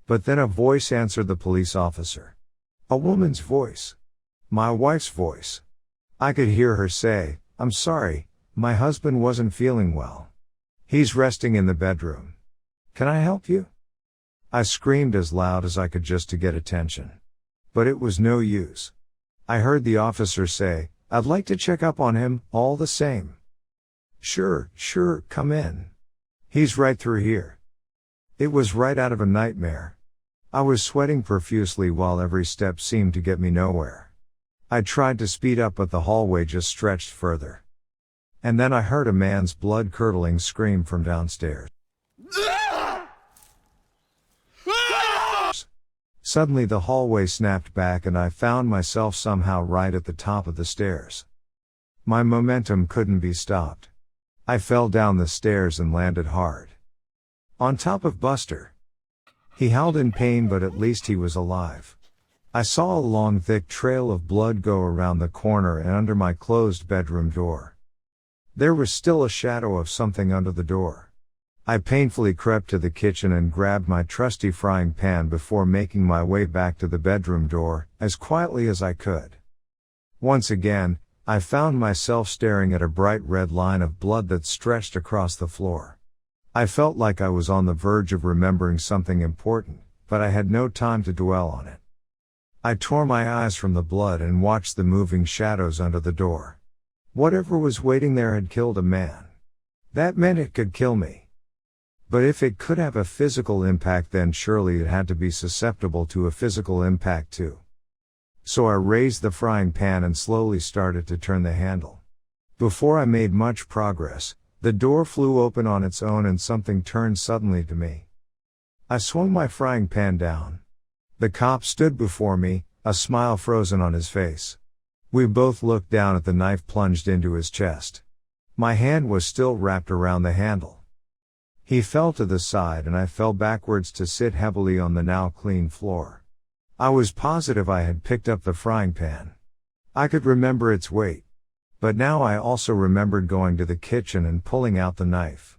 But then a voice answered the police officer. A woman's voice. My wife's voice. I could hear her say, "I'm sorry, my husband wasn't feeling well. He's resting in the bedroom. Can I help you?" I screamed as loud as I could just to get attention. But it was no use. I heard the officer say, "I'd like to check up on him, all the same." Sure, come in. He's right through here." It was right out of a nightmare. I was sweating profusely while every step seemed to get me nowhere. I tried to speed up but the hallway just stretched further. And then I heard a man's blood-curdling scream from downstairs. Suddenly the hallway snapped back and I found myself somehow right at the top of the stairs. My momentum couldn't be stopped. I fell down the stairs and landed hard on top of Buster. He howled in pain, but at least he was alive. I saw a long thick trail of blood go around the corner and under my closed bedroom door. There was still a shadow of something under the door. I painfully crept to the kitchen and grabbed my trusty frying pan before making my way back to the bedroom door, as quietly as I could. Once again, I found myself staring at a bright red line of blood that stretched across the floor. I felt like I was on the verge of remembering something important, but I had no time to dwell on it. I tore my eyes from the blood and watched the moving shadows under the door. Whatever was waiting there had killed a man. That meant it could kill me. But if it could have a physical impact, then surely it had to be susceptible to a physical impact too. So I raised the frying pan and slowly started to turn the handle. Before I made much progress, the door flew open on its own and something turned suddenly to me. I swung my frying pan down. The cop stood before me, a smile frozen on his face. We both looked down at the knife plunged into his chest. My hand was still wrapped around the handle. He fell to the side and I fell backwards to sit heavily on the now clean floor. I was positive I had picked up the frying pan. I could remember its weight. But now I also remembered going to the kitchen and pulling out the knife.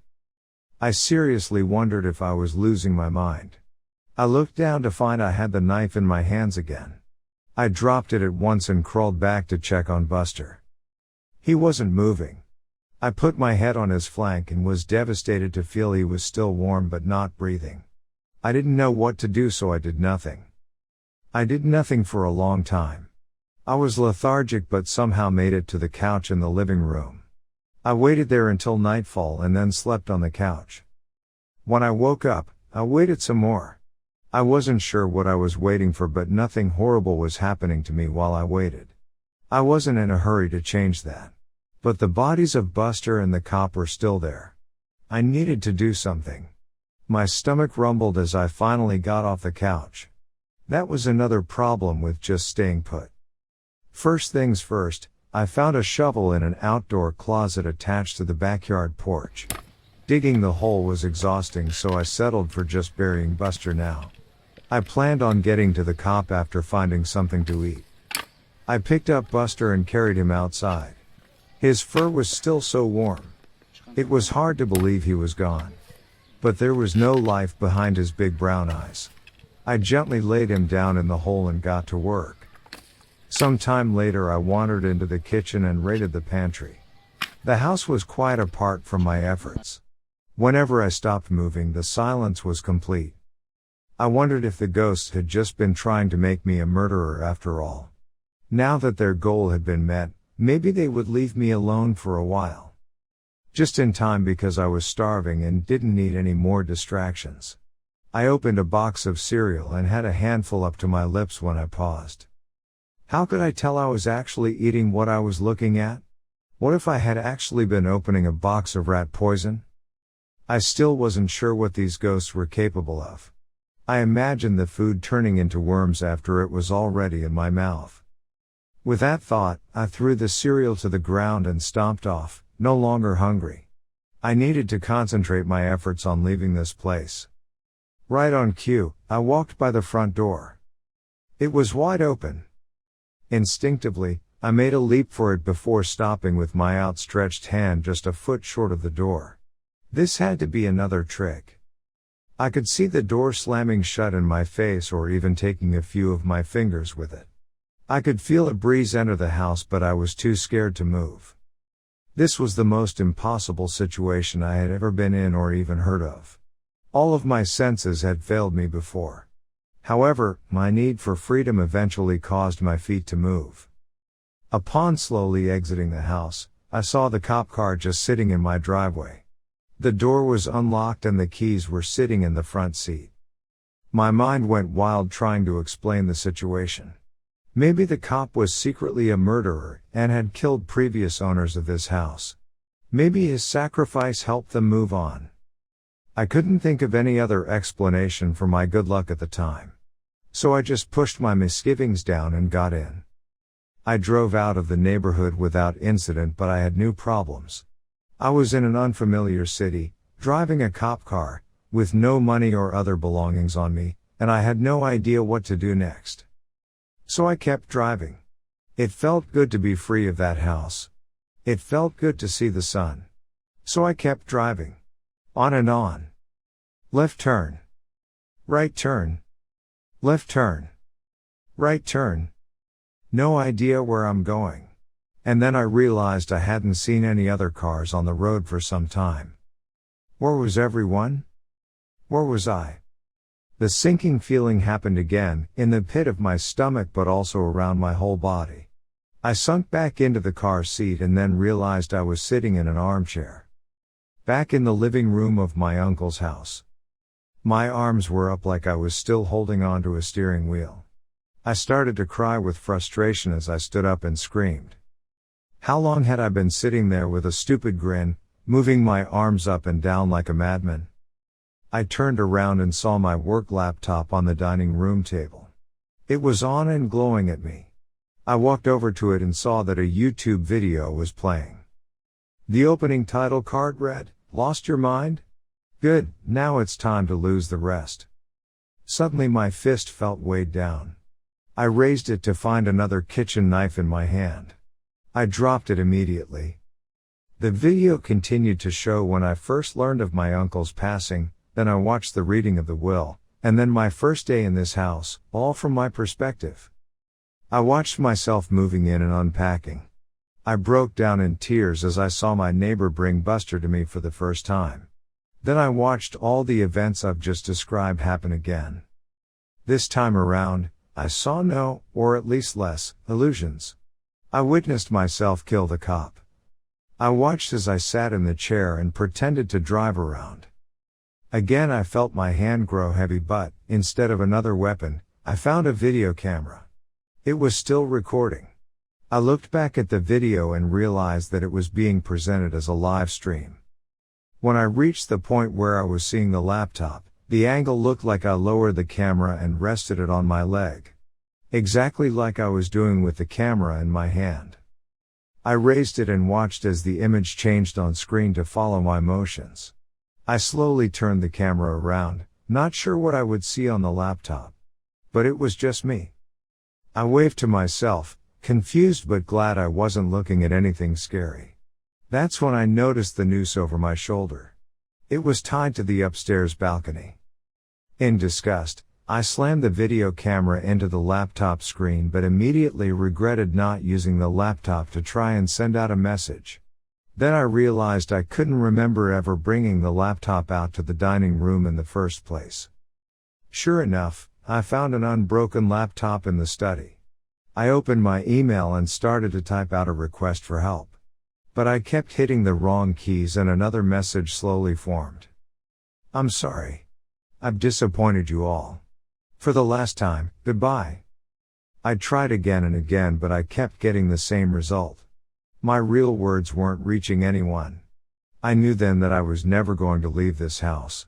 I seriously wondered if I was losing my mind. I looked down to find I had the knife in my hands again. I dropped it at once and crawled back to check on Buster. He wasn't moving. I put my head on his flank and was devastated to feel he was still warm but not breathing. I didn't know what to do, so I did nothing. I did nothing for a long time. I was lethargic but somehow made it to the couch in the living room. I waited there until nightfall and then slept on the couch. When I woke up, I waited some more. I wasn't sure what I was waiting for, but nothing horrible was happening to me while I waited. I wasn't in a hurry to change that. But the bodies of Buster and the cop were still there. I needed to do something. My stomach rumbled as I finally got off the couch. That was another problem with just staying put. First things first, I found a shovel in an outdoor closet attached to the backyard porch. Digging the hole was exhausting, so I settled for just burying Buster now. I planned on getting to the cop after finding something to eat. I picked up Buster and carried him outside. His fur was still so warm. It was hard to believe he was gone. But there was no life behind his big brown eyes. I gently laid him down in the hole and got to work. Some time later I wandered into the kitchen and raided the pantry. The house was quite apart from my efforts. Whenever I stopped moving, the silence was complete. I wondered if the ghosts had just been trying to make me a murderer after all. Now that their goal had been met, maybe they would leave me alone for a while. Just in time, because I was starving and didn't need any more distractions. I opened a box of cereal and had a handful up to my lips when I paused. How could I tell I was actually eating what I was looking at? What if I had actually been opening a box of rat poison? I still wasn't sure what these ghosts were capable of. I imagined the food turning into worms after it was already in my mouth. With that thought, I threw the cereal to the ground and stomped off, no longer hungry. I needed to concentrate my efforts on leaving this place. Right on cue, I walked by the front door. It was wide open. Instinctively, I made a leap for it before stopping with my outstretched hand just a foot short of the door. This had to be another trick. I could see the door slamming shut in my face or even taking a few of my fingers with it. I could feel a breeze enter the house, but I was too scared to move. This was the most impossible situation I had ever been in or even heard of. All of my senses had failed me before. However, my need for freedom eventually caused my feet to move. Upon slowly exiting the house, I saw the cop car just sitting in my driveway. The door was unlocked and the keys were sitting in the front seat. My mind went wild trying to explain the situation. Maybe the cop was secretly a murderer and had killed previous owners of this house. Maybe his sacrifice helped them move on. I couldn't think of any other explanation for my good luck at the time. So I just pushed my misgivings down and got in. I drove out of the neighborhood without incident, but I had new problems. I was in an unfamiliar city, driving a cop car, with no money or other belongings on me, and I had no idea what to do next. So I kept driving. It felt good to be free of that house. It felt good to see the sun. So I kept driving. On and on. Left turn. Right turn. Left turn. Right turn. No idea where I'm going. And then I realized I hadn't seen any other cars on the road for some time. Where was everyone? Where was I? The sinking feeling happened again, in the pit of my stomach but also around my whole body. I sunk back into the car seat and then realized I was sitting in an armchair. Back in the living room of my uncle's house. My arms were up like I was still holding onto a steering wheel. I started to cry with frustration as I stood up and screamed. How long had I been sitting there with a stupid grin, moving my arms up and down like a madman? I turned around and saw my work laptop on the dining room table. It was on and glowing at me. I walked over to it and saw that a YouTube video was playing. The opening title card read, "Lost your mind? Good, now it's time to lose the rest." Suddenly my fist felt weighed down. I raised it to find another kitchen knife in my hand. I dropped it immediately. The video continued to show when I first learned of my uncle's passing, then I watched the reading of the will, and then my first day in this house, all from my perspective. I watched myself moving in and unpacking. I broke down in tears as I saw my neighbor bring Buster to me for the first time. Then I watched all the events I've just described happen again. This time around, I saw no, or at least less, illusions. I witnessed myself kill the cop. I watched as I sat in the chair and pretended to drive around. Again I felt my hand grow heavy, but, instead of another weapon, I found a video camera. It was still recording. I looked back at the video and realized that it was being presented as a live stream. When I reached the point where I was seeing the laptop, the angle looked like I lowered the camera and rested it on my leg. Exactly like I was doing with the camera in my hand. I raised it and watched as the image changed on screen to follow my motions. I slowly turned the camera around, not sure what I would see on the laptop. But it was just me. I waved to myself, confused but glad I wasn't looking at anything scary. That's when I noticed the noose over my shoulder. It was tied to the upstairs balcony. In disgust, I slammed the video camera into the laptop screen but immediately regretted not using the laptop to try and send out a message. Then I realized I couldn't remember ever bringing the laptop out to the dining room in the first place. Sure enough, I found an unbroken laptop in the study. I opened my email and started to type out a request for help. But I kept hitting the wrong keys and another message slowly formed. "I'm sorry. I've disappointed you all. For the last time, goodbye." I tried again and again, but I kept getting the same result. My real words weren't reaching anyone. I knew then that I was never going to leave this house.